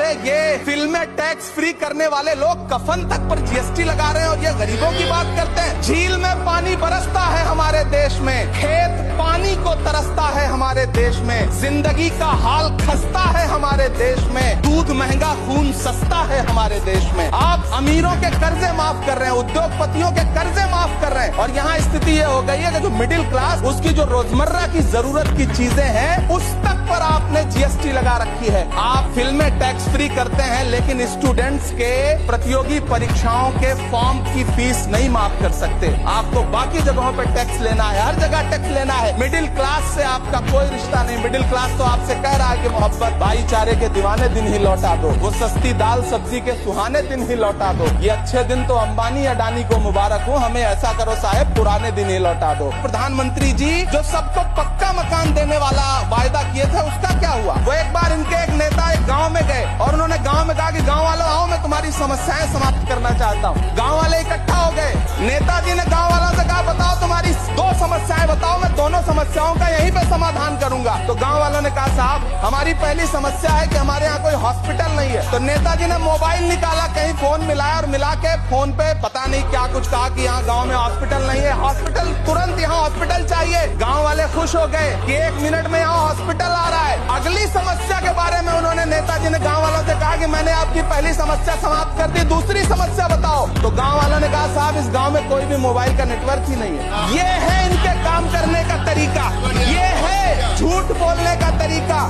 अरे ये फिल्में टैक्स फ्री करने वाले लोग कफन तक पर जीएसटी लगा रहे हैं और ये गरीबों की बात करते हैं। झील में पानी बरसता है हमारे देश में, खेत पानी को तरसता है हमारे देश में, जिंदगी का हाल खस्ता है हमारे देश में, दूध महंगा खून सस्ता है हमारे देश में। आप अमीरों के कर्जे माफ कर रहे हैं, उद्योगपतियों के कर्जे माफ कर रहे हैं और यहाँ स्थिति ये हो गई है कि जो मिडिल क्लास, उसकी जो रोजमर्रा की जरूरत की चीजें हैं उस तक पर आपने जीएसटी लगा रखी है। आप फिल्में टैक्स फ्री करते हैं लेकिन स्टूडेंट्स के प्रतियोगी परीक्षाओं के फॉर्म की फीस नहीं माफ कर सकते। आपको बाकी जगहों पे टैक्स लेना है, हर जगह टैक्स लेना है। मिडिल क्लास से आपका कोई रिश्ता नहीं। मिडिल क्लास तो आपसे कह रहा है कि मोहब्बत भाईचारे के दीवाने दिन ही लौटा दो, वो सस्ती दाल सब्जी के सुहाने दिन ही लौटा दो। ये अच्छे दिन तो अंबानी अडानी को मुबारक हो, हमें ऐसा करो साहब पुराने दिन ही लौटा दो। प्रधानमंत्री जी जो सबको पक्का मकान देने वाला वायदा किए थे उसका क्या हुआ? वो एक बार इनके एक नेता एक गांव में गए और उन्होंने गांव में कहा कि गांव वालों आओ, मैं तुम्हारी समस्याएं समाप्त करना चाहता हूं। गांव वाले इकट्ठा हो गए। नेताजी ने गांव वालों से कहा बताओ तुम्हारी 2 समस्याएं बताओ, मैं दोनों समस्याओं का यहीं पे समाधान करूंगा। तो गांव वालों ने कहा साहब हमारी पहली समस्या है कि हमारे यहाँ कोई हॉस्पिटल नहीं है। तो नेताजी ने मोबाइल निकाला, कहीं फोन मिलाया और मिला के फोन पे पता नहीं क्या कुछ कहा कि यहाँ गांव में हॉस्पिटल नहीं है, हॉस्पिटल तुरंत यहाँ हॉस्पिटल चाहिए। गांव वाले खुश हो गए कि 1 मिनट में यहाँ हॉस्पिटल आ रहा है। अगली समस्या के बारे में उन्होंने नेताजी ने गांव वालों से कहा कि मैंने आपकी पहली समस्या समाप्त कर दी, दूसरी समस्या बताओ। तो गांव वालों ने कहा साहब इस गांव में कोई भी मोबाइल का नेटवर्क ही नहीं है। ये है इनके काम करने का तरीका, ये है झूठ बोलने का तरीका।